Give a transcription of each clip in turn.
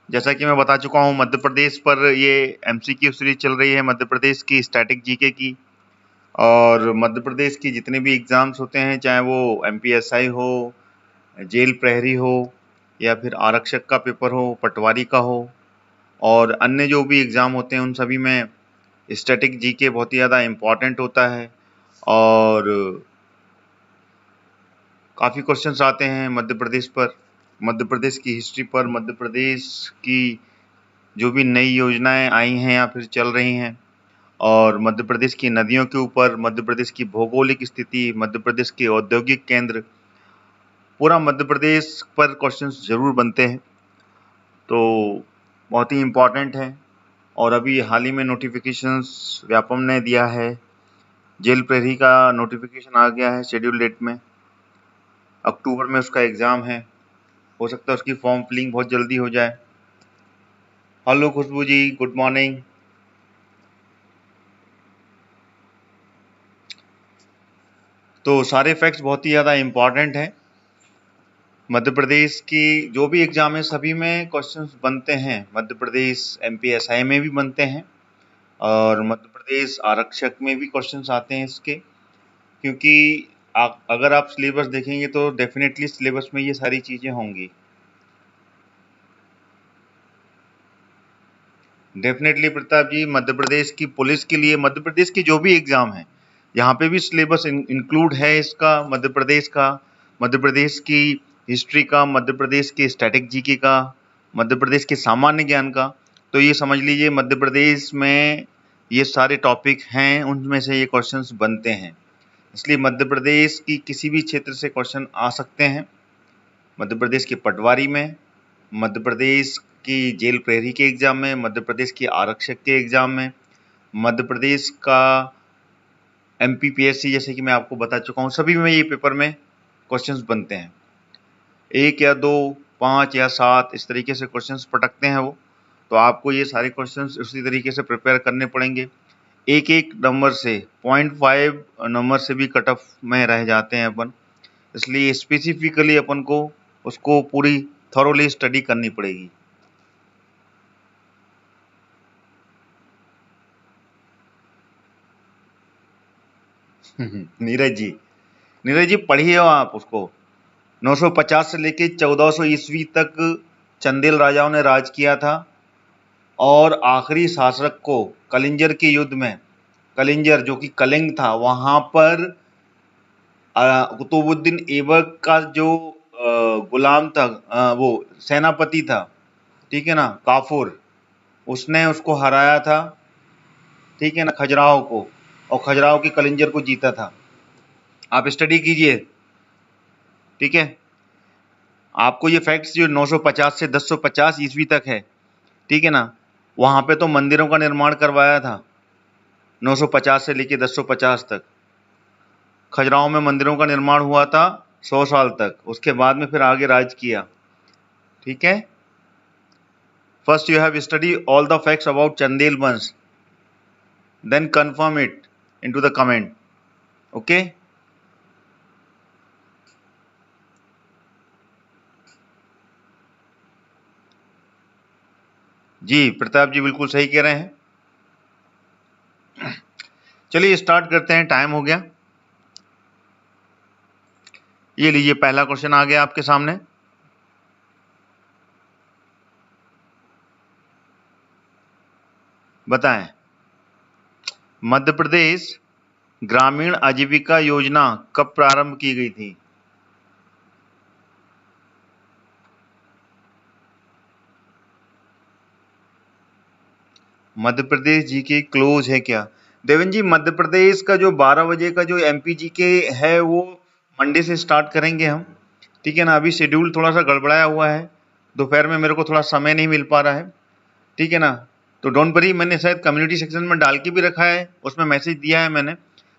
जैसा कि मैं बता चुका हूँ, मध्य प्रदेश पर ये एमसीक्यू सीरीज चल रही है, मध्य प्रदेश की स्टैटिक जीके की। और मध्य प्रदेश की जितने भी एग्जाम्स होते हैं, चाहे वो एमपीएसआई हो, जेल प्रहरी हो, या फिर आरक्षक का पेपर हो, पटवारी का हो, और अन्य जो भी एग्जाम होते हैं, उन सभी में स्टैटिक जीके बहुत ही ज़्यादा इम्पॉर्टेंट होता है। और काफ़ी क्वेश्चंस आते हैं मध्य प्रदेश पर, मध्य प्रदेश की हिस्ट्री पर, मध्य प्रदेश की जो भी नई योजनाएं आई हैं या फिर चल रही हैं, और मध्य प्रदेश की नदियों के ऊपर, मध्य प्रदेश की भौगोलिक स्थिति, मध्य प्रदेश के औद्योगिक केंद्र, पूरा मध्य प्रदेश पर क्वेश्चंस जरूर बनते हैं। तो बहुत ही इम्पॉर्टेंट है। और अभी हाल ही में नोटिफिकेशंस व्यापम ने दिया है, जेल प्रहरी का नोटिफिकेशन आ गया है शेड्यूल डेट में, अक्टूबर में उसका एग्ज़ाम है। हो सकता है उसकी फॉर्म फिलिंग बहुत जल्दी हो जाए। हेलो खुशबू जी, गुड मॉर्निंग। तो सारे फैक्ट्स बहुत ही ज़्यादा इम्पॉर्टेंट हैं। मध्य प्रदेश की जो भी एग्ज़ाम है, सभी में क्वेश्चंस बनते हैं। मध्य प्रदेश एमपीएसआई में भी बनते हैं, और मध्य प्रदेश आरक्षक में भी क्वेश्चंस आते हैं इसके, क्योंकि अगर आप सिलेबस देखेंगे तो डेफिनेटली सिलेबस में ये सारी चीज़ें होंगी। डेफिनेटली प्रताप जी, मध्य प्रदेश की पुलिस के लिए, मध्य प्रदेश की जो भी एग्ज़ाम है, यहाँ पे भी सिलेबस इंक्लूड है इसका, मध्य प्रदेश का, मध्य प्रदेश की हिस्ट्री का, मध्य प्रदेश के स्टैटिक जीके का, मध्य प्रदेश के सामान्य ज्ञान का। तो ये समझ लीजिए मध्य प्रदेश में ये सारे टॉपिक हैं, उनमें से ये क्वेश्चंस बनते हैं। इसलिए मध्य प्रदेश की किसी भी क्षेत्र से क्वेश्चन आ सकते हैं। मध्य प्रदेश के पटवारी में, मध्य प्रदेश की जेल प्रहरी के एग्जाम में, मध्य प्रदेश की आरक्षक के एग्जाम में, मध्य प्रदेश का एमपीपीएससी, जैसे कि मैं आपको बता चुका हूँ, सभी में ये पेपर में क्वेश्चंस बनते हैं। 1 या 2, 5 या 7 इस तरीके से क्वेश्चंस पटकते हैं वो। तो आपको ये सारे क्वेश्चंस उसी तरीके से प्रिपेयर करने पड़ेंगे। एक एक नंबर से, 0.5 नंबर से भी कट ऑफ में रह जाते हैं अपन, इसलिए स्पेसिफिकली अपन को उसको पूरी थॉरोली स्टडी करनी पड़ेगी। नीरज जी पढ़िए आप उसको। 950 से लेके 1400 ईस्वी तक चंदेल राजाओं ने राज किया था, और आखिरी शासक को कलिंजर के युद्ध में, कलिंजर जो कि कलिंग था, वहां पर कुतुबुद्दीन ऐबक का जो गुलाम था, वो सेनापति था, ठीक है ना, काफूर, उसने उसको हराया था, ठीक है ना, खजुराहो को, और खजुराहो की कलिंजर को जीता था। आप स्टडी कीजिए, ठीक है। आपको ये फैक्ट्स जो 950 से 1050 ईस्वी तक है, ठीक है ना, वहां पे तो मंदिरों का निर्माण करवाया था 950 से लेके 1050 तक। खजुराहो में मंदिरों का निर्माण हुआ था 100 साल तक, उसके बाद में फिर आगे राज किया, ठीक है। First you have study all the facts about Chandel वंश, then confirm it into the comment, okay. जी प्रताप जी बिल्कुल सही कह रहे हैं। चलिए स्टार्ट करते हैं, टाइम हो गया। ये लीजिए, पहला क्वेश्चन आ गया आपके सामने। बताएं, मध्य प्रदेश ग्रामीण आजीविका योजना कब प्रारंभ की गई थी? मध्य प्रदेश जी के क्लोज है क्या? देवेन जी, मध्य प्रदेश का जो 12 बजे का जो एमपी जी के है, वो मंडे से स्टार्ट करेंगे हम, ठीक है ना। अभी शेड्यूल थोड़ा सा गड़बड़ाया हुआ है, दोपहर में मेरे को थोड़ा समय नहीं मिल पा रहा है, ठीक है ना। तो डोंट वरी, मैंने शायद कम्युनिटी सेक्शन में डाल के भी रखा है, उसमें मैसेज दिया है मैंने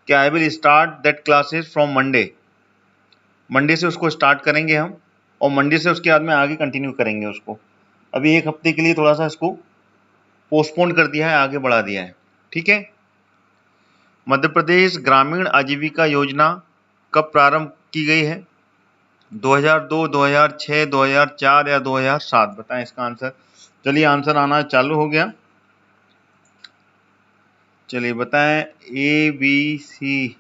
कि I will start that classes from Monday. Monday से उसको स्टार्ट करेंगे हम, और मंडे से उसके बाद में आगे कंटिन्यू करेंगे उसको। अभी एक हफ्ते के लिए थोड़ा सा इसको पोस्टपोन कर दिया है, आगे बढ़ा दिया है, ठीक है। मध्य प्रदेश ग्रामीण आजीविका योजना कब प्रारंभ की गई है? 2002, 2006, 2004 या 2007? बताएं इसका आंसर। चलिए आंसर आना चालू हो गया। चलिए बताएं ए बी सी।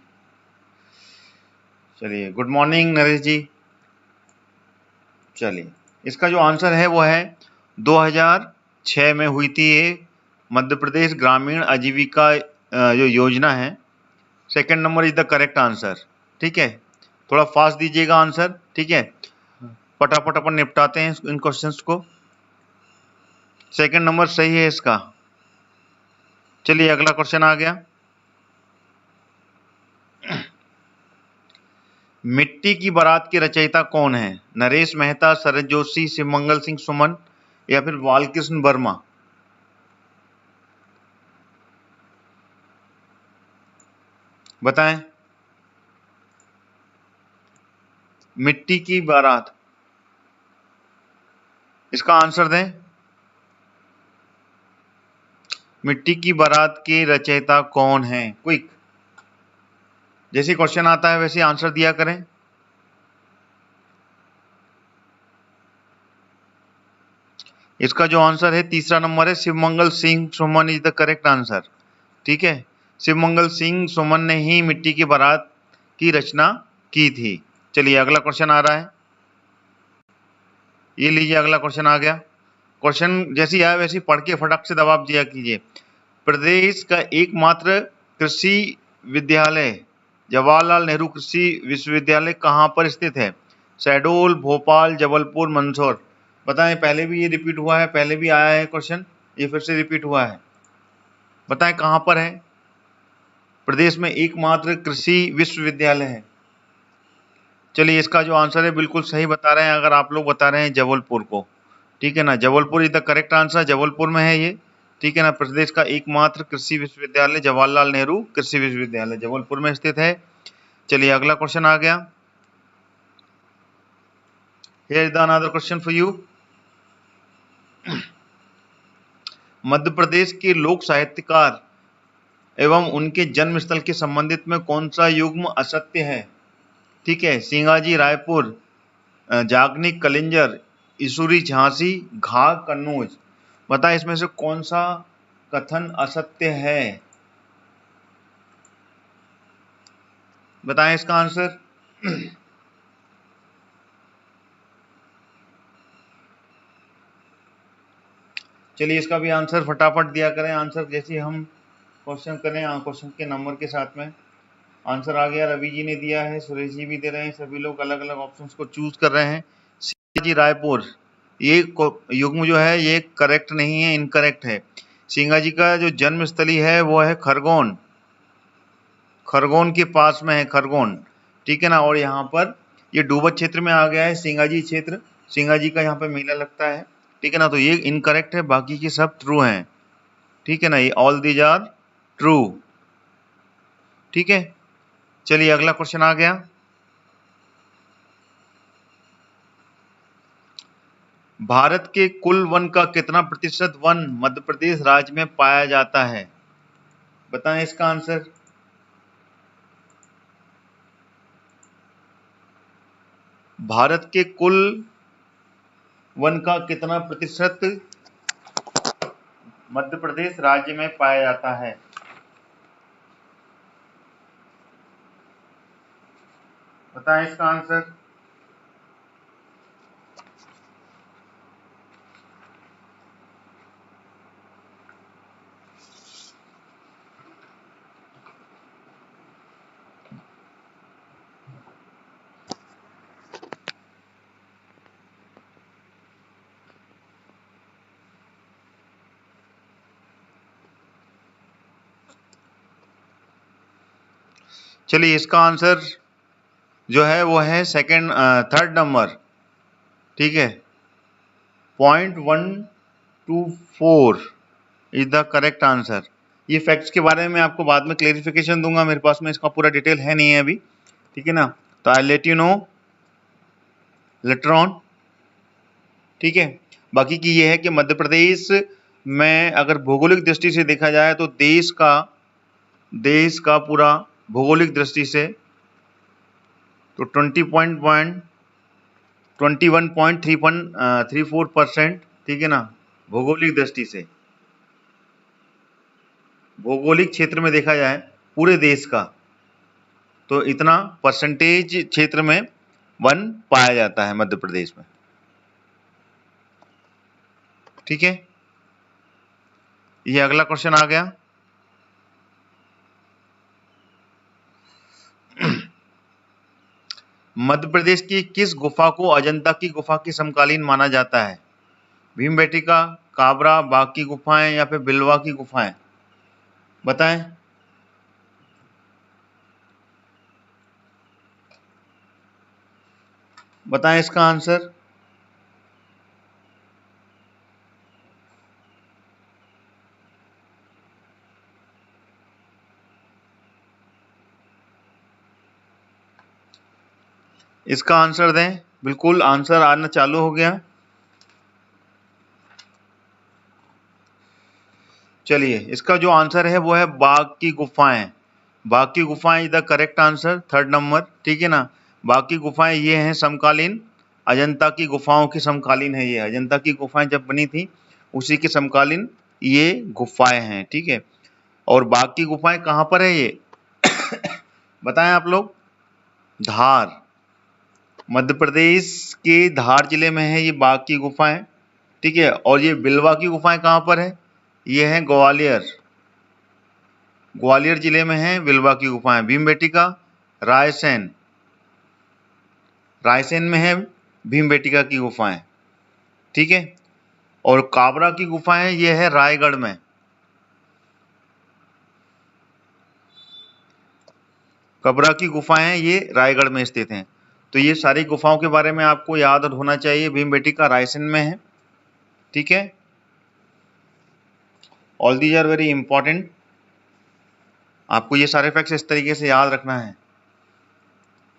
चलिए गुड मॉर्निंग नरेश जी। चलिए इसका जो आंसर है वो है 2006 में हुई थी ये मध्य प्रदेश ग्रामीण आजीविका जो योजना है। Second number is the correct answer. ठीक है, थोड़ा फास्ट दीजिएगा आंसर। ठीक है, फटाफट अपन निपटाते हैं इन क्वेश्चंस को। सेकंड नंबर सही है इसका। चलिए अगला क्वेश्चन आ गया। मिट्टी की बारात के रचयिता कौन है? नरेश मेहता, शरद जोशी, शिवमंगल सिंह सुमन या फिर बालकृष्ण वर्मा? बताएं। मिट्टी की बारात, इसका आंसर दें। मिट्टी की बारात के रचयिता कौन है? क्विक, जैसे क्वेश्चन आता है वैसे आंसर दिया करें। इसका जो आंसर है तीसरा नंबर है, Shivmangal Singh Suman is the correct answer. ठीक है, शिवमंगल सिंह सुमन ने ही मिट्टी की बारात की रचना की थी। चलिए अगला क्वेश्चन आ रहा है, ये लीजिए अगला क्वेश्चन आ गया। क्वेश्चन जैसी आया वैसी पढ़ के फटाक से जवाब दिया कीजिए। प्रदेश का एकमात्र कृषि विद्यालय जवाहरलाल नेहरू कृषि विश्वविद्यालय कहाँ पर स्थित है? शहडोल, भोपाल, जबलपुर, मंदसौर? बताएं, पहले भी ये रिपीट हुआ है, पहले भी आया है क्वेश्चन, ये फिर से रिपीट हुआ है। बताएं कहाँ पर है? प्रदेश में एकमात्र कृषि विश्वविद्यालय है। चलिए इसका जो आंसर है बिल्कुल सही बता रहे हैं अगर आप लोग बता रहे हैं जबलपुर को। ठीक है ना, Jabalpur is the correct answer, Jabalpur में है ये। ठीक है ना, प्रदेश का एकमात्र कृषि विश्वविद्यालय जवाहरलाल नेहरू कृषि विश्वविद्यालय जबलपुर में स्थित है। चलिए अगला क्वेश्चन आ गया। Here is the another question for you. Madhya Pradesh के लोक साहित्यकार एवं उनके जन्म स्थल के संबंधित में कौन सा युग्म असत्य है? ठीक है, सिंगाजी रायपुर, जागनिक कलिंजर, इसुरी झांसी, घा कन्नौज? बताएं इसमें से कौन सा कथन असत्य है? बताएं इसका आंसर। चलिए इसका भी आंसर फटाफट दिया करें। आंसर जैसे हम क्वेश्चन करें क्वेश्चन के नंबर के साथ में। आंसर आ गया, रवि जी ने दिया है, सुरेश जी भी दे रहे हैं, सभी लोग अलग अलग ऑप्शंस को चूज कर रहे हैं। सिंगाजी रायपुर, ये युग्म जो है ये करेक्ट नहीं है, इनकरेक्ट है। सिंगाजी का जो जन्म स्थली है वो है खरगोन, खरगोन के पास में है खरगोन। ठीक है ना, और यहाँ पर ये डूबत क्षेत्र में आ गया है सिंगाजी क्षेत्र, सिंगाजी का यहाँ पे मेला लगता है। ठीक है ना, तो ये इनकरेक्ट है, बाकी के सब ट्रू हैं। ठीक है ना, ये ऑल दीज आर ट्रू। ठीक है, चलिए अगला क्वेश्चन आ गया। भारत के कुल वन का कितना प्रतिशत वन मध्य प्रदेश राज्य में पाया जाता है? बताएं इसका आंसर। भारत के कुल वन का कितना प्रतिशत मध्य प्रदेश राज्य में पाया जाता है? बताएं इसका आंसर। चलिए इसका आंसर जो है वो है थर्ड नंबर। ठीक है, 0.124 इज द करेक्ट आंसर। ये फैक्ट्स के बारे में आपको बाद में क्लेरिफिकेशन दूंगा, मेरे पास में इसका पूरा डिटेल है नहीं है अभी। ठीक है ना, तो I let you know later on. ठीक है, बाकी की ये है कि मध्य प्रदेश में अगर भौगोलिक दृष्टि से देखा जाए तो देश का पूरा भौगोलिक दृष्टि से तो 20.1 21.34%, ठीक है ना। भौगोलिक दृष्टि से, भौगोलिक क्षेत्र में देखा जाए पूरे देश का, तो इतना परसेंटेज क्षेत्र में वन पाया जाता है मध्य प्रदेश में, ठीक है। ये अगला क्वेश्चन आ गया। मध्य प्रदेश की किस गुफा को अजंता की गुफा की समकालीन माना जाता है? भीमबेटका, काबरा, बाघ की गुफाएं या फिर बिलवा की गुफाएं? बताएं। बताएं इसका आंसर। इसका आंसर दें। बिल्कुल, आंसर आना चालू हो गया। चलिए, इसका जो आंसर है वो है बाघ की गुफाएं। बाघ की गुफाएं is the correct answer, 3rd number, ठीक है ना। बाघ की गुफाएं ये हैं समकालीन, अजंता की गुफाओं की समकालीन है। ये अजंता की गुफाएं जब बनी थी उसी के समकालीन ये गुफाएं हैं, ठीक है। और बाघ की गुफाएं कहाँ पर है ये? बताएं आप लोग। धार, मध्य प्रदेश के धार जिले में है ये बाघ की गुफाएं, ठीक है। और ये बिलवा की गुफाएं कहाँ पर है? ये है ग्वालियर, ग्वालियर जिले में है बिलवा की गुफाएं। भीमबेटका रायसेन, रायसेन में है भीमबेटका की गुफाएं, ठीक है। और काबरा की गुफाएं ये है रायगढ़ में। काबरा की गुफाएं ये रायगढ़ में स्थित हैं। तो ये सारी गुफाओं के बारे में आपको याद होना चाहिए। भीमबेटका रायसेन में है, ठीक है। All these are very important. आपको ये सारे फैक्ट्स इस तरीके से याद रखना है,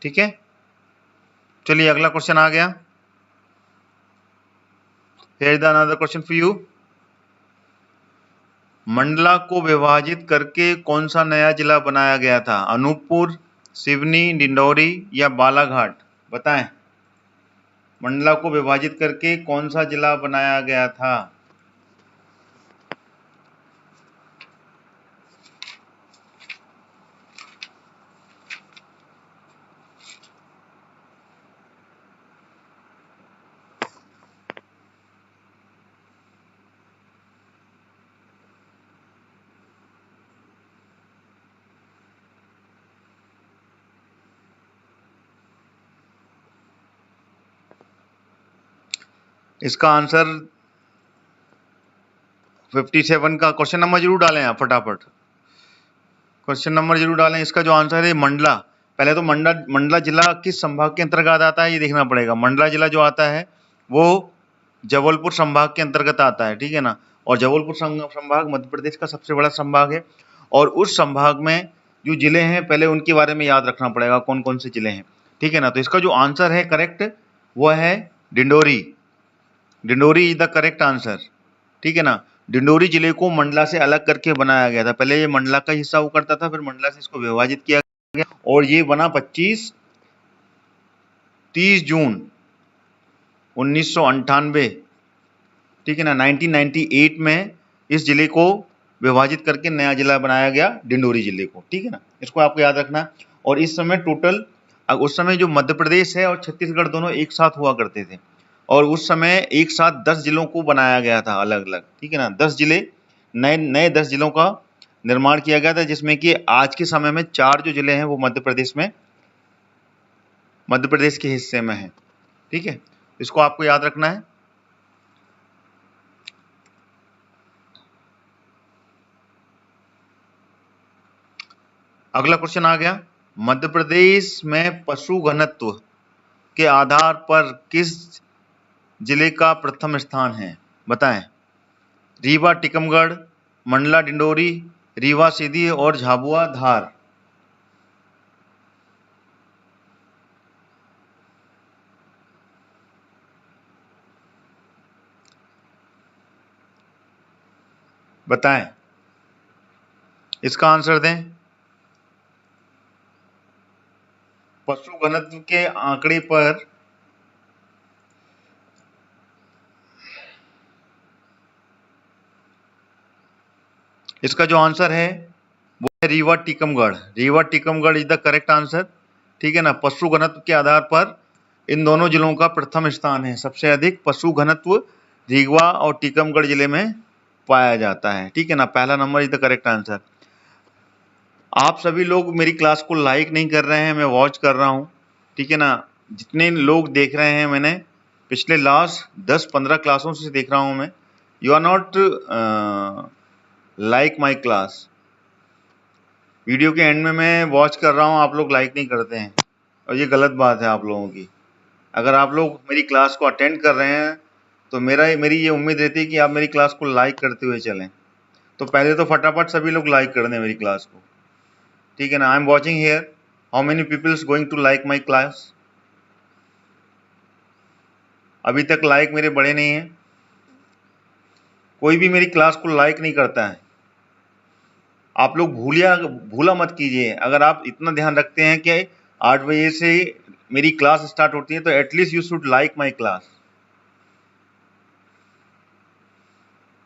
ठीक है। चलिए, अगला क्वेश्चन आ गया। Here is another question for you. Mandla को विभाजित करके कौन सा नया जिला बनाया गया था? अनूपपुर, सिवनी, डिंडौरी या बालाघाट? बताएं। मंडला को विभाजित करके कौन सा जिला बनाया गया था? इसका आंसर 57 का क्वेश्चन नंबर जरूर डालें आप, फटाफट क्वेश्चन नंबर जरूर डालें। इसका जो आंसर है मंडला। पहले तो मंडला जिला किस संभाग के अंतर्गत आता है ये देखना पड़ेगा। मंडला जिला जो आता है वो जबलपुर संभाग के अंतर्गत आता है, ठीक है ना। और जबलपुर संभाग मध्य प्रदेश का सबसे बड़ा संभाग है। और उस संभाग में जो जिले हैं पहले उनके बारे में याद रखना पड़ेगा, कौन कौन से जिले हैं, ठीक है ना। तो इसका जो आंसर है करेक्ट वो है Dindori. Dindori is the correct answer, ठीक है ना। डिंडोरी जिले को मंडला से अलग करके बनाया गया था। पहले ये मंडला का हिस्सा हुआ करता था, फिर मंडला से इसको विभाजित किया गया और ये बना 30 जून 1998, ठीक है ना। 1998 में इस जिले को विभाजित करके नया जिला बनाया गया, डिंडोरी जिले को, ठीक है ना। इसको आपको याद रखना। और इस समय टोटल, उस समय जो मध्य प्रदेश है और छत्तीसगढ़ दोनों एक साथ हुआ करते थे और उस समय एक साथ 10 जिलों को बनाया गया था अलग अलग, ठीक है ना। 10 जिले, नए 10 जिलों का निर्माण किया गया था, जिसमें कि आज के समय में 4 जो जिले हैं वो मध्य प्रदेश के हिस्से में है, ठीक है। इसको आपको याद रखना है। अगला क्वेश्चन आ गया। मध्य प्रदेश में पशु घनत्व के आधार पर किस जिले का प्रथम स्थान है? बताएं। रीवा टीकमगढ़, मंडला डिंडोरी, रीवा सीधी और झाबुआ धार? बताएं। इसका आंसर दें। पशु घनत्व के आंकड़े पर इसका जो आंसर है वो है Rewa Tikamgarh. Rewa Tikamgarh is the correct answer. ठीक है ना, पशु घनत्व के आधार पर इन दोनों जिलों का प्रथम स्थान है। सबसे अधिक पशु घनत्व रीवा और टीकमगढ़ जिले में पाया जाता है। ठीक है ना, पहला number is the correct answer. आप सभी लोग मेरी क्लास को लाइक नहीं कर रहे हैं, मैं वॉच कर रहा हूँ। ठीक है ना, जितने लोग देख रहे हैं, मैंने पिछले लास्ट 10-15 क्लासों से देख रहा हूँ मैं, you are not like my class. Video के एंड में मैं वॉच कर रहा हूँ, आप लोग लाइक नहीं करते हैं और ये गलत बात है आप लोगों की। अगर आप लोग मेरी क्लास को अटेंड कर रहे हैं तो मेरी ये उम्मीद रहती है कि आप मेरी क्लास को लाइक करते हुए चलें। तो पहले तो फटाफट सभी लोग लाइक कर दें मेरी क्लास को। ठीक है ना, I am watching here, how many peoples going to like my class? अभी तक लाइक मेरे बढ़े नहीं हैं, कोई भी मेरी क्लास को लाइक नहीं करता है। आप लोग भूला मत कीजिए। अगर आप इतना ध्यान रखते हैं कि 8 बजे से मेरी क्लास स्टार्ट होती है तो at least you should like my class.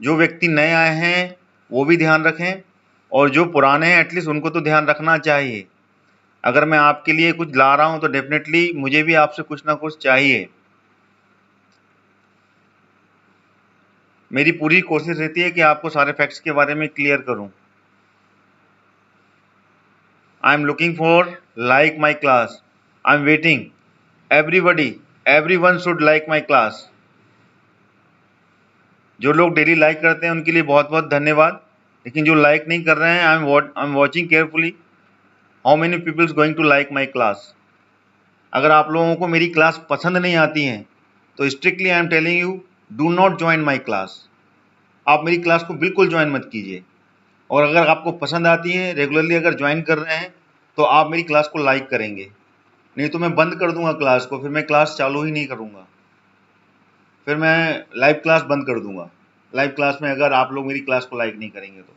जो व्यक्ति नए आए हैं वो भी ध्यान रखें, और जो पुराने हैं एटलीस्ट उनको तो ध्यान रखना चाहिए। अगर मैं आपके लिए कुछ ला रहा हूं तो डेफिनेटली मुझे भी आपसे कुछ ना कुछ चाहिए। मेरी पूरी कोशिश रहती है कि आपको सारे फैक्ट्स के बारे में क्लियर करूं। I am looking for like my class, I am waiting, everyone should like my class. जो लोग डेली लाइक करते हैं उनके लिए बहुत बहुत धन्यवाद, लेकिन जो लाइक नहीं कर रहे हैं, I am watching carefully how many peoples going to like my class. अगर आप लोगों को मेरी क्लास पसंद नहीं आती है तो strictly I am telling you, do not join my class. आप मेरी क्लास को बिल्कुल ज्वाइन मत कीजिए। और अगर आपको पसंद आती है, रेगुलरली अगर ज्वाइन कर रहे हैं, तो आप मेरी क्लास को लाइक करेंगे। नहीं तो मैं बंद कर दूंगा क्लास को, फिर मैं क्लास चालू ही नहीं करूंगा, फिर मैं लाइव क्लास बंद कर दूंगा। लाइव क्लास में अगर आप लोग मेरी क्लास को लाइक नहीं करेंगे तो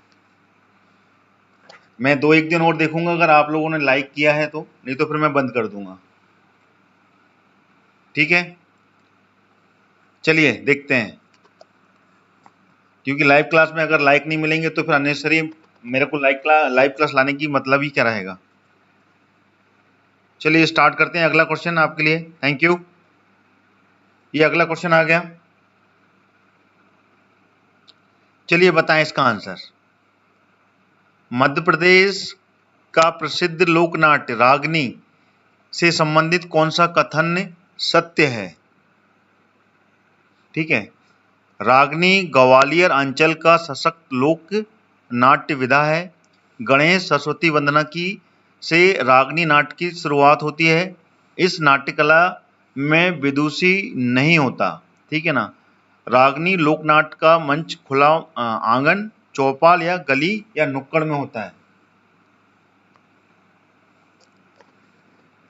मैं 2-1 दिन और देखूंगा, अगर आप लोगों ने लाइक किया है तो, नहीं तो फिर मैं बंद कर दूंगा। ठीक है, चलिए देखते हैं, क्योंकि लाइव क्लास में अगर लाइक नहीं मिलेंगे तो फिर अननेसेसरी मेरे को लाइव क्लास लाने की मतलब ही क्या रहेगा। चलिए स्टार्ट करते हैं अगला क्वेश्चन आपके लिए। Thank you. ये अगला क्वेश्चन आ गया, चलिए बताएं इसका आंसर। मध्य प्रदेश का प्रसिद्ध लोकनाट्य रागनी से संबंधित कौन सा कथन सत्य है? ठीक है, रागनी ग्वालियर अंचल का सशक्त लोक नाट्य विधा है। गणेश सरस्वती वंदना की से रागनी नाट्य की शुरुआत होती है। इस नाट्य कला में विदुषी नहीं होता। ठीक है ना, रागनी लोकनाट्य का मंच खुला आंगन, चौपाल या गली या नुक्कड़ में होता है।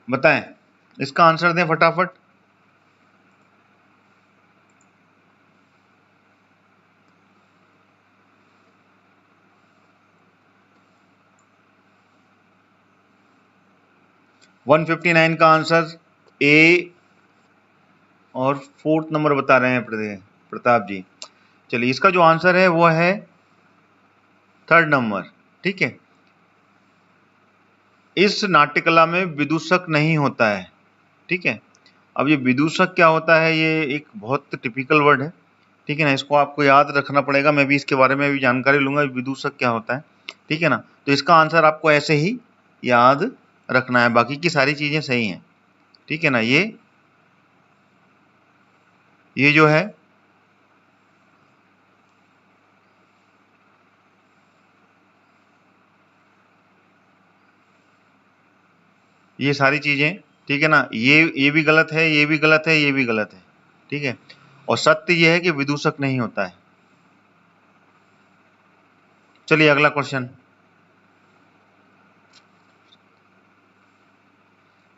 बताएं, इसका आंसर दें फटाफट। वन 159 का आंसर ए और 4th नंबर बता रहे हैं प्रताप जी। चलिए इसका जो आंसर है वो है 3rd नंबर। ठीक है, इस नाट्यकला में विदूषक नहीं होता है। ठीक है, अब ये विदूषक क्या होता है, ये एक बहुत टिपिकल वर्ड है। ठीक है ना, इसको आपको याद रखना पड़ेगा, मैं भी इसके बारे में भी जानकारी लूंगा विदूषक क्या होता है। ठीक है ना, तो इसका आंसर आपको ऐसे ही याद रखना है, बाकी की सारी चीजें सही हैं। ठीक है ना, ये जो है ये सारी चीजें, ठीक है ना, ये भी गलत है, ये भी गलत है, ये भी गलत है। ठीक है, और सत्य ये है कि विदूषक नहीं होता है। चलिए अगला क्वेश्चन,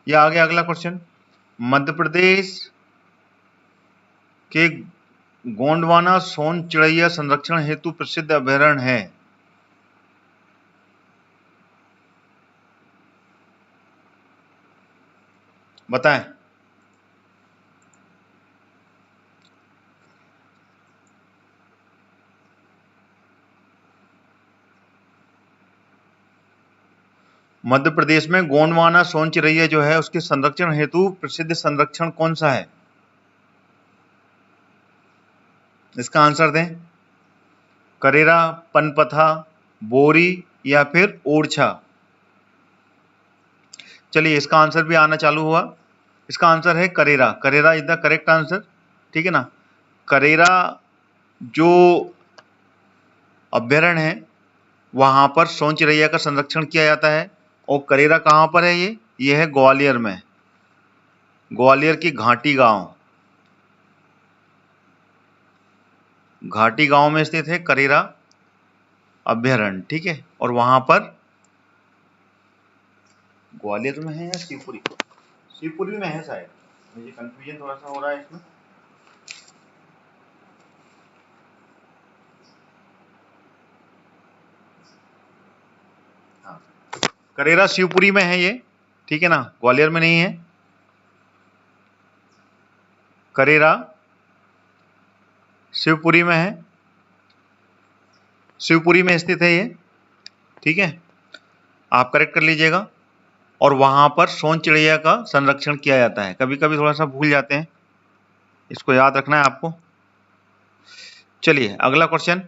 ये आ गया अगला क्वेश्चन। मध्य प्रदेश के गोंडवाना सोन चिड़ैया संरक्षण हेतु प्रसिद्ध अभयारण्य है। बताएं। मध्य प्रदेश में गोंडवाना सोन चिरैया जो है उसके संरक्षण हेतु प्रसिद्ध संरक्षण कौन सा है? इसका आंसर दें। करेरा, पनपथा, बोरी या फिर ओरछा। चलिए इसका आंसर भी आना चालू हुआ। इसका आंसर है Karera. Karera is the correct answer, ठीक है ना। करेरा जो अभ्यारण्य है वहां पर सोन चिरैया का संरक्षण किया जाता है। और करेरा कहां पर है? ये है ग्वालियर में, ग्वालियर की घाटी गांव, घाटी गांव में स्थित है करेरा अभ्यारण्य, ठीक है। और वहां पर ग्वालियर में है या शिवपुरी? शिवपुरी में है शायद, मुझे कंफ्यूजन थोड़ा सा हो रहा है इसमें। हाँ, करेरा शिवपुरी में है ये, ठीक है ना, ग्वालियर में नहीं है। करेरा शिवपुरी में है, शिवपुरी में स्थित है ये, ठीक है। आप करेक्ट कर लीजिएगा। और वहां पर सोन चिड़ैया का संरक्षण किया जाता है। कभी कभी थोड़ा सा भूल जाते हैं, इसको याद रखना है आपको। चलिए अगला क्वेश्चन।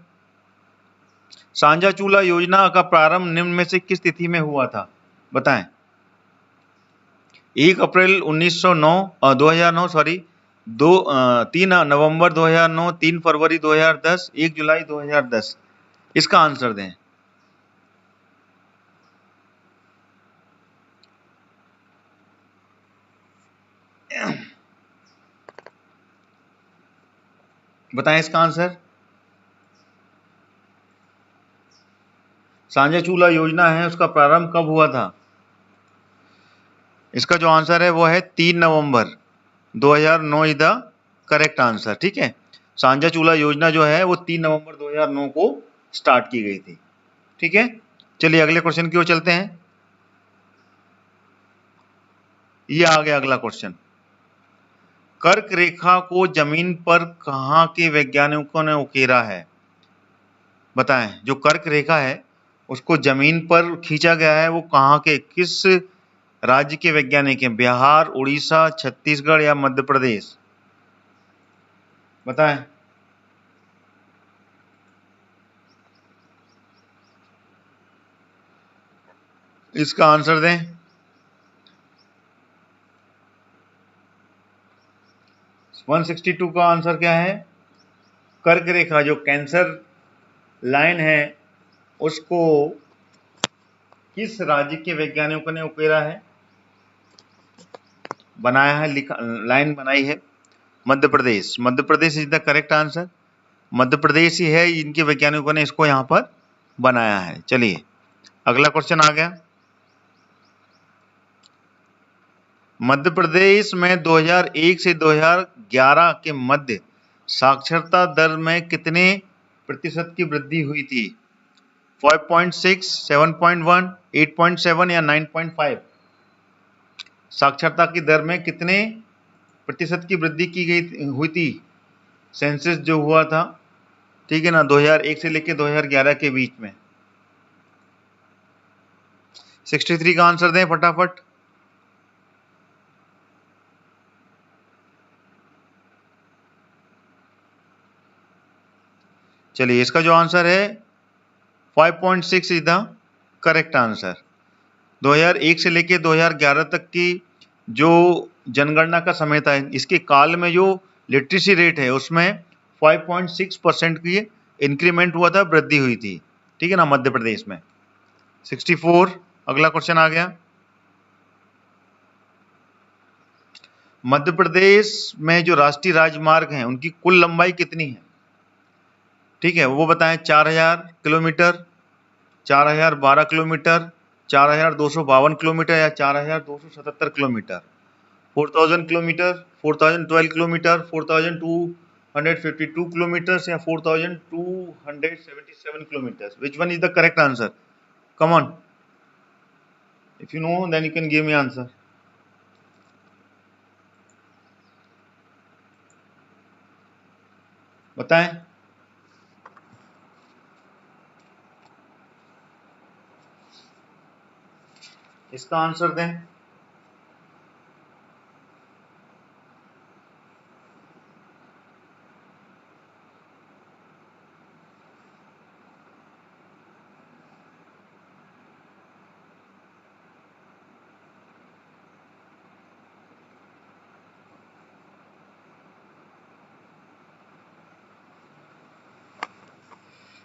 सांझा चूल्हा योजना का प्रारंभ निम्न में से किस तिथि में हुआ था? बताएं। 1 अप्रैल 2009 सॉरी 3 नवंबर 2009, 3 फरवरी 2010, 1 जुलाई 2010। इसका आंसर दें। बताएं इसका आंसर। सांझा चूल्हा योजना है उसका प्रारंभ कब हुआ था? इसका जो आंसर है वो है 3 नवंबर 2009 इज द करेक्ट आंसर, ठीक है। सांझा चूल्हा योजना जो है वो 3 नवंबर 2009 को स्टार्ट की गई थी, ठीक है। चलिए अगले क्वेश्चन की ओर चलते हैं। ये आ गया अगला क्वेश्चन। कर्क रेखा को जमीन पर कहाँ के वैज्ञानिकों ने उकेरा है? बताएं। जो कर्क रेखा है उसको जमीन पर खींचा गया है, वो कहाँ के, किस राज्य के वैज्ञानिक हैं? बिहार, उड़ीसा, छत्तीसगढ़ या मध्य प्रदेश? बताएं। इसका आंसर दें। वन 162 का आंसर क्या है? कर्क रेखा जो कैंसर लाइन है उसको किस राज्य के वैज्ञानिकों ने उकेरा है, बनाया है, लिखा, लाइन बनाई है? Madhya Pradesh. Madhya Pradesh is the correct answer. Madhya Pradesh ही है, इनके वैज्ञानिकों ने इसको यहाँ पर बनाया है। चलिए अगला क्वेश्चन आ गया। मध्य प्रदेश में 2001 से 2011 के मध्य साक्षरता दर में कितने प्रतिशत की वृद्धि हुई थी? 5.6, 7.1, 8.7 या 9.5? साक्षरता की दर में कितने प्रतिशत की वृद्धि की गई हुई थी? सेंसस जो हुआ था, ठीक है ना, 2001 से लेकर 2011 के बीच में। 63 का आंसर दें फटाफट। चलिए इसका जो आंसर है 5.6 इज द करेक्ट आंसर। 2001 से लेकर 2011 तक की जो जनगणना का समय था, इसके काल में जो लिटरेसी रेट है उसमें 5.6% की इंक्रीमेंट हुआ था, वृद्धि हुई थी, ठीक है ना, मध्य प्रदेश में। 64 अगला क्वेश्चन आ गया। मध्य प्रदेश में जो राष्ट्रीय राजमार्ग हैं उनकी कुल लंबाई कितनी है? ठीक है, वो बताएं। 4000 किलोमीटर, 4012 किलोमीटर, 4252 किलोमीटर या 4277 किलोमीटर? 4000 किलोमीटर, 4012 किलोमीटर, 4252 किलोमीटर या 4277 kilometre? Which one is the correct answer? Come on. If you know, then you can give me answer. बताएं। इसका आंसर दें।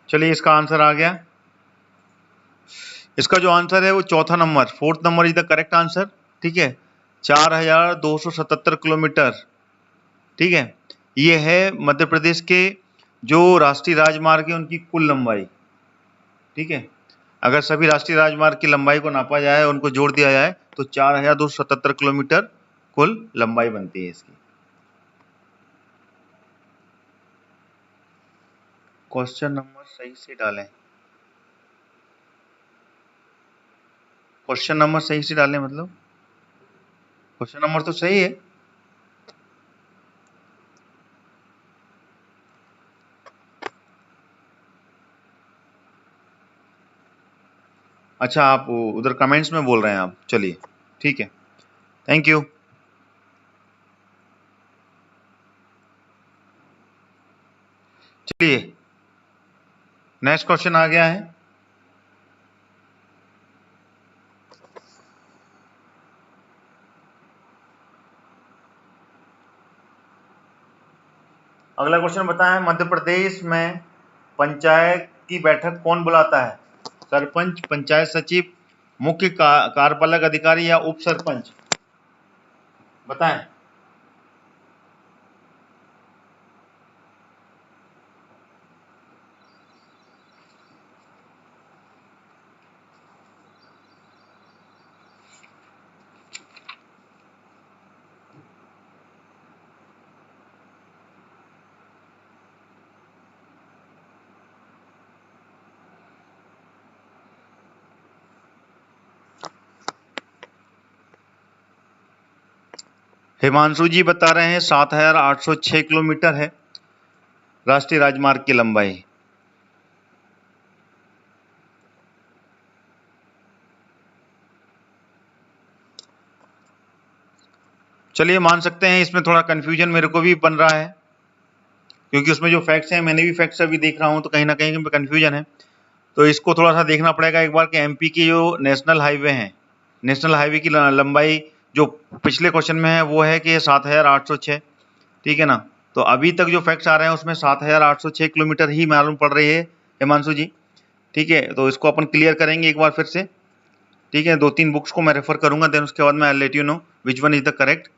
चलिए इसका आंसर आ गया। इसका जो आंसर है वो चौथा number, 4th number is the correct answer. ठीक है, 4277 किलोमीटर। ठीक है, ये है मध्य प्रदेश के जो राष्ट्रीय राजमार्ग है उनकी कुल लंबाई। ठीक है, अगर सभी राष्ट्रीय राजमार्ग की लंबाई को नापा जाए, उनको जोड़ दिया जाए तो 4277 किलोमीटर कुल लंबाई बनती है इसकी। क्वेश्चन नंबर सही से डालें। क्वेश्चन नंबर सही से डालें मतलब क्वेश्चन नंबर तो सही है। अच्छा, आप उधर कमेंट्स में बोल रहे हैं आप, चलिए ठीक है, थैंक यू। चलिए नेक्स्ट क्वेश्चन आ गया है। अगला क्वेश्चन बताएं, मध्य प्रदेश में पंचायत की बैठक कौन बुलाता है? सरपंच, पंचायत सचिव, मुख्य कार्यपालक अधिकारी या उप सरपंच? बताएं। हिमांशु जी बता रहे हैं 7806 किलोमीटर है राष्ट्रीय राजमार्ग की लंबाई। चलिए मान सकते हैं, इसमें थोड़ा कंफ्यूजन मेरे को भी बन रहा है, क्योंकि उसमें जो फैक्ट्स हैं, मैंने भी फैक्ट्स अभी देख रहा हूं, तो कहीं ना कहीं कंफ्यूजन है। तो इसको थोड़ा सा देखना पड़ेगा एक बार कि एमपी की जो नेशनल हाईवे हैं, नेशनल हाईवे की लंबाई जो पिछले क्वेश्चन में है वो है कि 7806। ठीक है ना, तो अभी तक जो फैक्ट्स आ रहे हैं उसमें 7806 किलोमीटर ही मालूम पड़ रही है हिमांशु जी। ठीक है, तो इसको अपन क्लियर करेंगे एक बार फिर से। ठीक है, 2-3 बुक्स को मैं रेफर करूंगा, देन उसके बाद मैं let you know which one is the correct.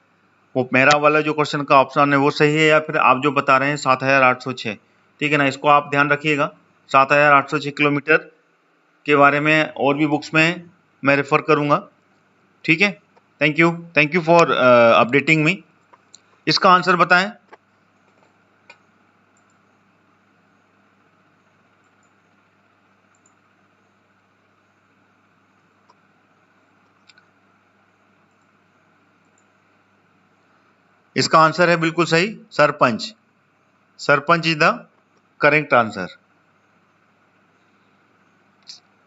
वो मेरा वाला जो क्वेश्चन का ऑप्शन है वो सही है या फिर आप जो बता रहे हैं 7806। ठीक है ना, इसको आप ध्यान रखिएगा। 7806 किलोमीटर के बारे में और भी बुक्स में मैं रेफर करूंगा। ठीक है, thank you for updating me. इसका आंसर बताएं। इसका आंसर है बिल्कुल सही, sarpanch. Sarpanch is the correct answer.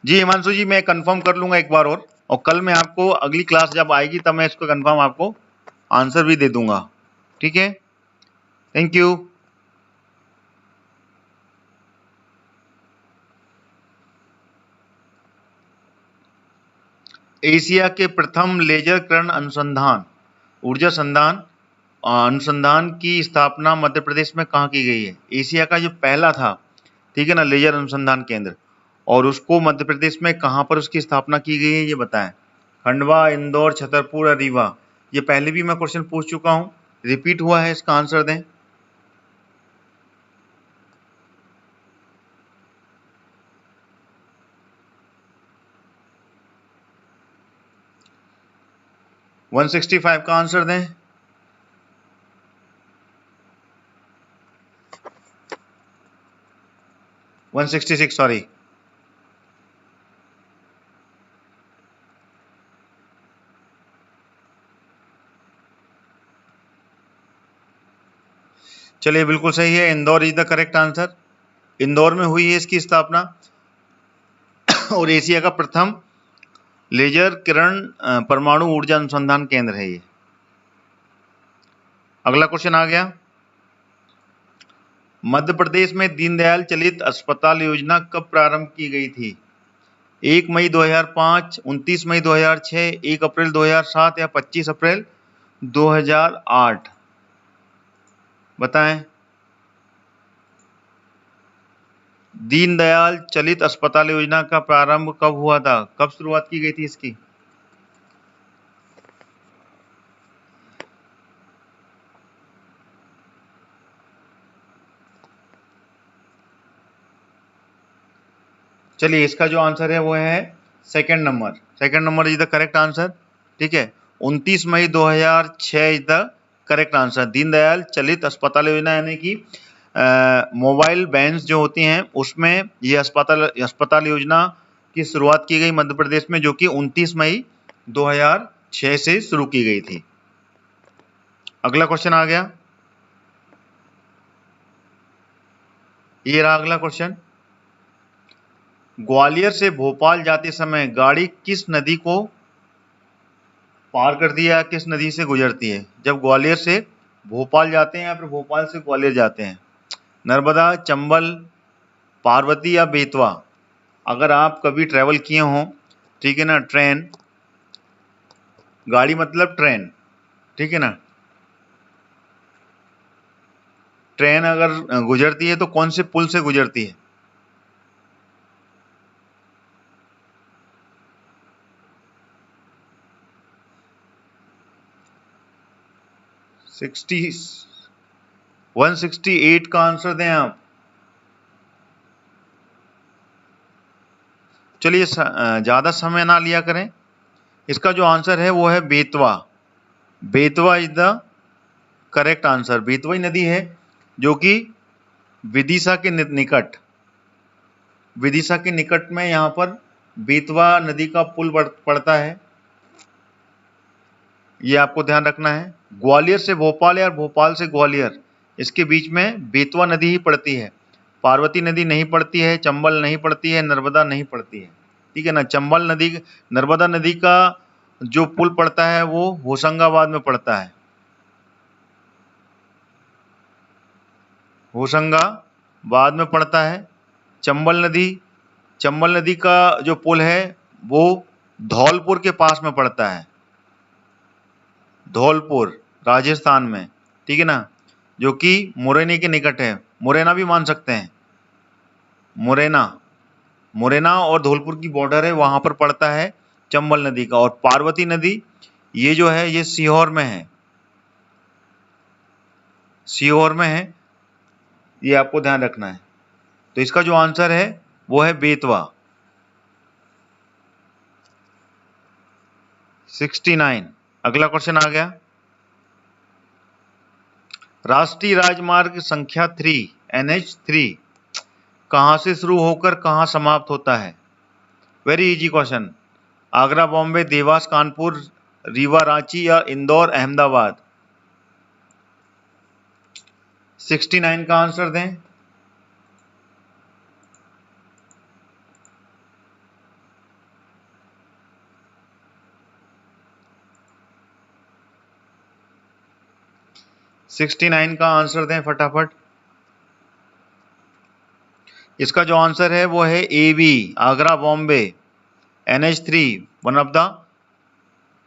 जी हिमांशु जी, मैं कंफर्म कर लूंगा एक बार और कल मैं आपको अगली क्लास जब आएगी तब मैं इसको कंफर्म आपको आंसर भी दे दूंगा। ठीक है, थैंक यू। एशिया के प्रथम लेजर किरण अनुसंधान ऊर्जा अनुसंधान की स्थापना मध्य प्रदेश में कहाँ की गई है? एशिया का जो पहला था, ठीक है ना, लेजर अनुसंधान केंद्र, और उसको मध्य प्रदेश में कहाँ पर उसकी स्थापना की गई है ये बताएं। खंडवा, इंदौर, छतरपुर और रीवा। ये पहले भी मैं क्वेश्चन पूछ चुका हूँ, रिपीट हुआ है, इसका आंसर दें। वन 165 का आंसर दें। One 166, sorry. चलिए बिल्कुल सही है, Indore is the correct answer. Indore में हुई है इसकी स्थापना और एशिया का प्रथम लेजर किरण परमाणु ऊर्जा अनुसंधान केंद्र है ये। अगला क्वेश्चन आ गया, मध्य प्रदेश में दीनदयाल चलित अस्पताल योजना कब प्रारंभ की गई थी? 1 मई 2005, 29 मई 2006, 1 अप्रैल 2007 या 25 अप्रैल 2008? बताएं। दीनदयाल चलित अस्पताल योजना का प्रारंभ कब हुआ था? कब शुरुआत की गई थी इसकी? चलिए, इसका जो आंसर है वो है second number. Second number is the correct answer. ठीक है, 29 मई 2006 is the correct answer. Deendayal चलित अस्पताल योजना यानी कि मोबाइल वैन्स जो होती हैं उसमें ये अस्पताल योजना की शुरुआत की गई मध्य प्रदेश में, जो कि 29 मई 2006 से शुरू की गई थी। अगला क्वेश्चन आ गया, ये रहा अगला क्वेश्चन। ग्वालियर से भोपाल जाते समय गाड़ी किस नदी को पार करती है या किस नदी से गुजरती है? जब ग्वालियर से भोपाल जाते हैं या फिर भोपाल से ग्वालियर जाते हैं, नर्मदा, चंबल, पार्वती या बेतवा? अगर आप कभी ट्रैवल किए हों, ठीक है ना, ट्रेन, गाड़ी मतलब ट्रेन, ठीक है ना, ट्रेन अगर गुजरती है तो कौन से पुल से गुजरती है? सिक्सटी 168 का आंसर दें आप। चलिए, ज्यादा समय ना लिया करें। इसका जो आंसर है वो है Betwa. Betwa is the correct answer. Betwa नदी है जो कि विदिशा के निकट, विदिशा के निकट में यहाँ पर बेतवा नदी का पुल पड़ता है, ये आपको ध्यान रखना है। ग्वालियर से भोपाल या भोपाल से ग्वालियर, इसके बीच में बेतवा नदी ही पड़ती है। पार्वती नदी नहीं पड़ती है, चंबल नहीं पड़ती है, नर्मदा नहीं पड़ती है, ठीक है ना। चंबल नदी, नर्मदा नदी का जो पुल पड़ता है वो होशंगाबाद में पड़ता है, होशंगाबाद में पड़ता है। चंबल नदी का जो पुल है वो धौलपुर के पास में पड़ता है, धौलपुर राजस्थान में, ठीक है ना, जो कि मुरैना के निकट है। मुरैना भी मान सकते हैं, मुरैना और धौलपुर की बॉर्डर है, वहां पर पड़ता है चंबल नदी का। और पार्वती नदी ये जो है ये सीहोर में है, सीहोर में है, ये आपको ध्यान रखना है। तो इसका जो आंसर है वो है बेतवा। 69। अगला क्वेश्चन आ गया, राष्ट्रीय राजमार्ग संख्या 3 NH3 कहां से शुरू होकर कहां समाप्त होता है? Very easy question. Agra, Bombay, Dewas, Kanpur, Rewa, Ranchi या इंदौर, अहमदाबाद? 69 का आंसर दें। सिक्सटी 69 का आंसर दें फटाफट। इसका जो आंसर है वो है AB, Agra Bombay. NH3 one of the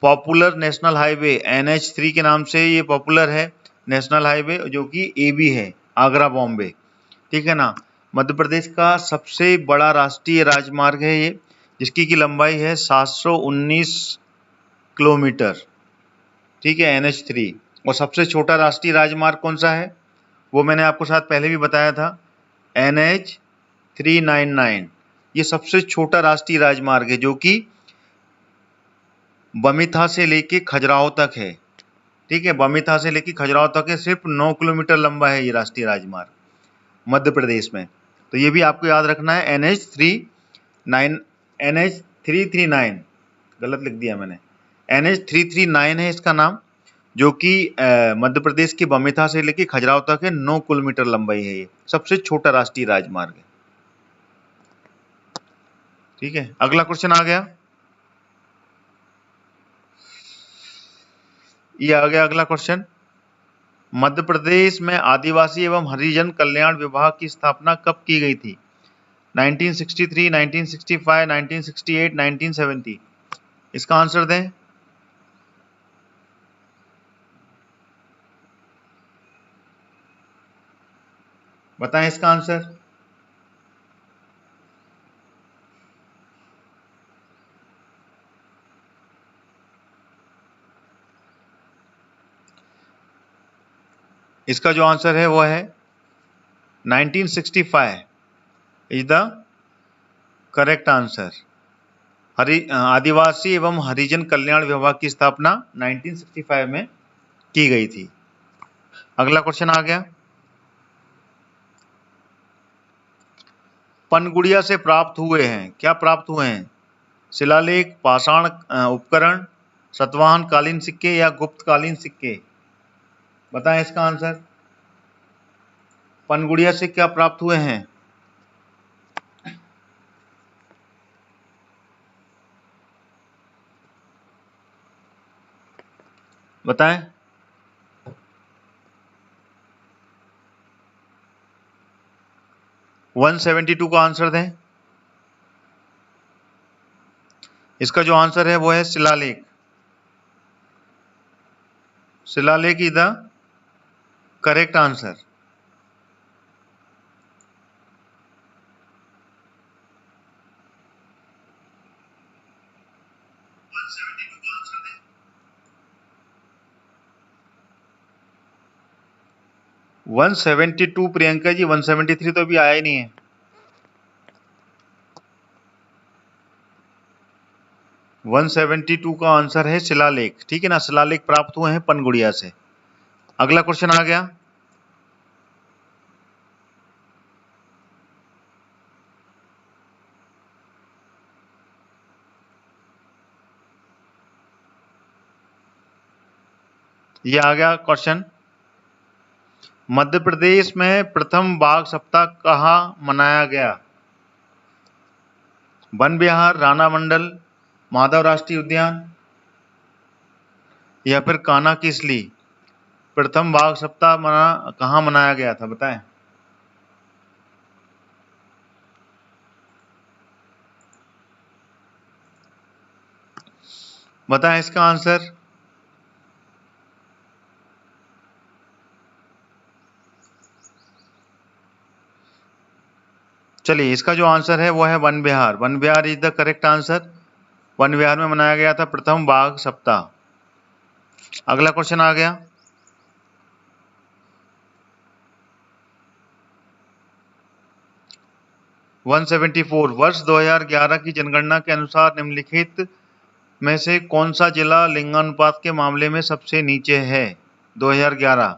popular national highway, NH3 के नाम से ये पॉपुलर है नेशनल हाईवे, जो कि AB है, आगरा बॉम्बे, ठीक है ना। मध्य प्रदेश का सबसे बड़ा राष्ट्रीय राजमार्ग है ये, जिसकी की लंबाई है 719 किलोमीटर, ठीक है, NH3। और सबसे छोटा राष्ट्रीय राजमार्ग कौन सा है वो मैंने आपको साथ पहले भी बताया था, NH399। ये सबसे छोटा राष्ट्रीय राजमार्ग है जो कि बमिथा से लेके खजुराहो तक है, ठीक है, बमिथा से लेके खजुराहो तक है। सिर्फ 9 किलोमीटर लंबा है ये राष्ट्रीय राजमार्ग मध्य प्रदेश में। तो ये भी आपको याद रखना है। NH339, गलत लिख दिया मैंने, NH339 है इसका नाम, जो कि मध्य प्रदेश के बमिथा से लेके खजुराहो तक है। 9 किलोमीटर लंबाई है, ये सबसे छोटा राष्ट्रीय राजमार्ग है, ठीक है। अगला क्वेश्चन आ गया, ये आ गया अगला क्वेश्चन। मध्य प्रदेश में आदिवासी एवं हरिजन कल्याण विभाग की स्थापना कब की गई थी? 1963, 1965, 1968, 1970। इसका आंसर दें। बताएं इसका आंसर। इसका जो आंसर है वो है 1965 इज द करेक्ट आंसर। आदिवासी एवं हरिजन कल्याण विभाग की स्थापना 1965 में की गई थी। अगला क्वेश्चन आ गया। पनगुड़िया से प्राप्त हुए हैं, क्या प्राप्त हुए हैं? शिलालेख, पाषाण उपकरण, सतवाहन कालीन सिक्के या गुप्त कालीन सिक्के? बताएं इसका आंसर। पनगुड़िया से क्या प्राप्त हुए हैं? बताएं। 172 का आंसर दें। इसका जो आंसर है वो है शिलालेख। Shilalekh is the correct answer. One 172 Priyanka ji, 173 तो अभी आया ही नहीं है। वन 172 का आंसर है शिलालेख। ठीक है ना, शिलालेख प्राप्त हुए हैं पनगुड़िया से। अगला क्वेश्चन आ गया। ये आ गया क्वेश्चन। मध्य प्रदेश में प्रथम बाघ सप्ताह कहाँ मनाया गया? वन विहार, राणा मंडल, माधव राष्ट्रीय उद्यान या फिर कान्हा किसली? प्रथम बाघ सप्ताह कहाँ मनाया गया था? बताएं। बताएं इसका आंसर। चलिए, इसका जो आंसर है वो है Van Vihar. Van Vihar is the correct answer. Van Vihar में मनाया गया था प्रथम बाघ सप्ताह। अगला क्वेश्चन आ गया। वन 174 वर्ष 2011 की जनगणना के अनुसार निम्नलिखित में से कौन सा जिला लिंगानुपात के मामले में सबसे नीचे है? 2011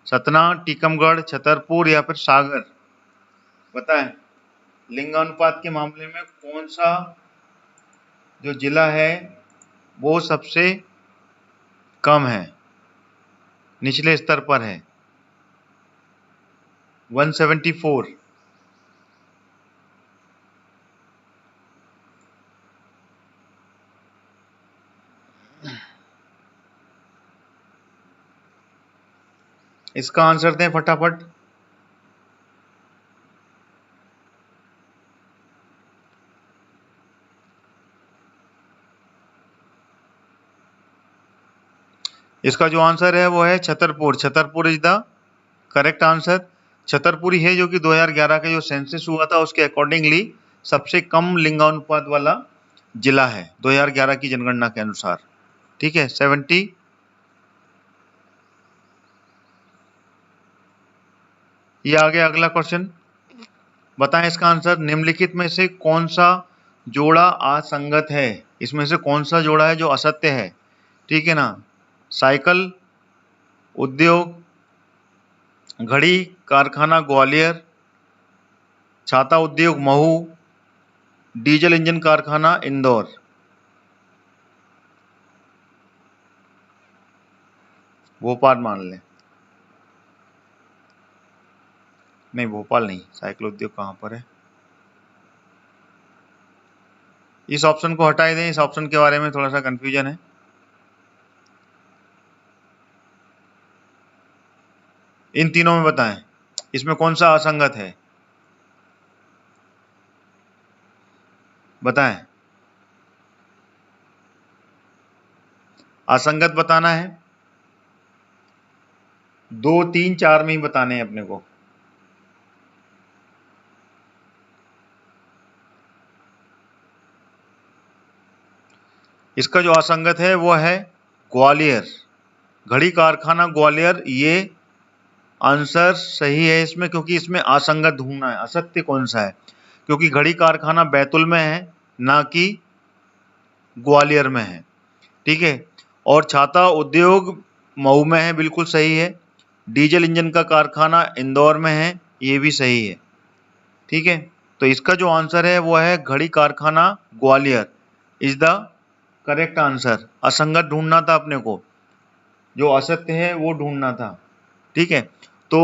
सतना, टीकमगढ़, छतरपुर या फिर सागर? बताएं। लिंगानुपात के मामले में कौन सा जो जिला है वो सबसे कम है, निचले स्तर पर है? 174। इसका आंसर दें फटाफट। इसका जो आंसर है वो है Chhatarpur. Chhatarpur is the correct answer. Chhatarpur ही है जो कि 2011 का जो सेंसस हुआ था उसके अकॉर्डिंगली सबसे कम लिंगानुपात वाला जिला है 2011 की जनगणना के अनुसार। ठीक है, 70। ये आ गया अगला क्वेश्चन। बताएं इसका आंसर। निम्नलिखित में से कौन सा जोड़ा असंगत है? इसमें से कौन सा जोड़ा है जो असत्य है? ठीक है ना, साइकिल उद्योग, घड़ी कारखाना ग्वालियर, छाता उद्योग महू, डीजल इंजन कारखाना इंदौर? भोपाल मान लें। नहीं, भोपाल नहीं, साइकिल उद्योग कहाँ पर है? इस ऑप्शन को हटा ही दें, इस ऑप्शन के बारे में थोड़ा सा कंफ्यूजन है। इन तीनों में बताएं इसमें कौन सा असंगत है, बताएं। असंगत बताना है, 2, 3, 4 में ही बताने हैं अपने को। इसका जो असंगत है वो है ग्वालियर, घड़ी कारखाना ग्वालियर। ये आंसर सही है इसमें, क्योंकि इसमें असंगत ढूंढना है, असत्य कौन सा है, क्योंकि घड़ी कारखाना बैतूल में है ना कि ग्वालियर में है, ठीक है। और छाता उद्योग मऊ में है, बिल्कुल सही है। डीजल इंजन का कारखाना इंदौर में है, ये भी सही है, ठीक है। तो इसका जो आंसर है वो है घड़ी कारखाना Gwalior is the correct answer. असंगत ढूंढना था अपने को, जो असत्य है वो ढूंढना था, ठीक है। तो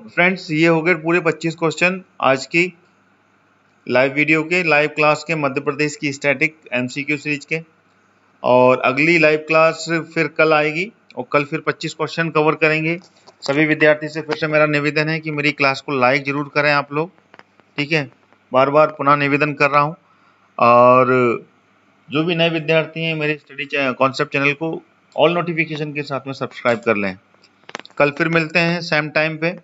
फ्रेंड्स ये हो गए पूरे 25 क्वेश्चन आज की लाइव वीडियो के, लाइव क्लास के, मध्य प्रदेश की स्टैटिक एमसीक्यू सीरीज के। और अगली लाइव क्लास फिर कल आएगी और कल फिर 25 क्वेश्चन कवर करेंगे। सभी विद्यार्थी से फिर से मेरा निवेदन है कि मेरी क्लास को लाइक जरूर करें आप लोग, ठीक है। बार बार पुनः निवेदन कर रहा हूँ। और जो भी नए विद्यार्थी हैं मेरे स्टडी कॉन्सेप्ट चैनल को ऑल नोटिफिकेशन के साथ में सब्सक्राइब कर लें। कल फिर मिलते हैं सेम टाइम पे।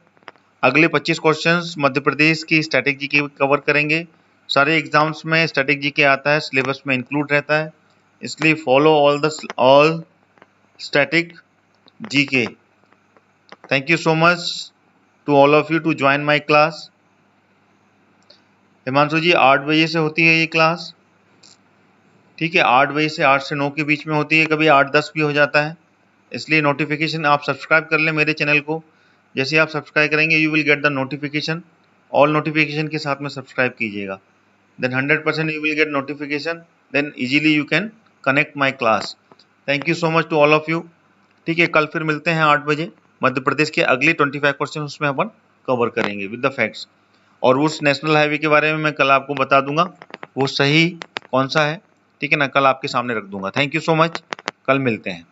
अगले 25 क्वेश्चंस मध्य प्रदेश की स्टैटिक जीके कवर करेंगे। सारे एग्जाम्स में स्टैटिक जीके आता है, सिलेबस में इंक्लूड रहता है, इसलिए follow all static GK. Thank you so much to all of you to join my class. Himanshu ji 8 बजे से होती है ये क्लास, ठीक है। 8 बजे से 8 से 9 के बीच में होती है, कभी 8-10 भी हो जाता है, इसलिए नोटिफिकेशन आप सब्सक्राइब कर लें मेरे चैनल को। जैसे आप सब्सक्राइब करेंगे you will get the notification, all notification के साथ में सब्सक्राइब कीजिएगा, then 100% you will get notification, then easily you can connect my class. Thank you so much to all of you, ठीक है। कल फिर मिलते हैं 8 बजे। मध्य प्रदेश के अगले 25 क्वेश्चन उसमें अपन कवर करेंगे विद द फैक्ट्स। और उस नेशनल हाईवे के बारे में मैं कल आपको बता दूंगा वो सही कौन सा है, ठीक है ना, कल आपके सामने रख दूंगा। थैंक यू सो मच, कल मिलते हैं।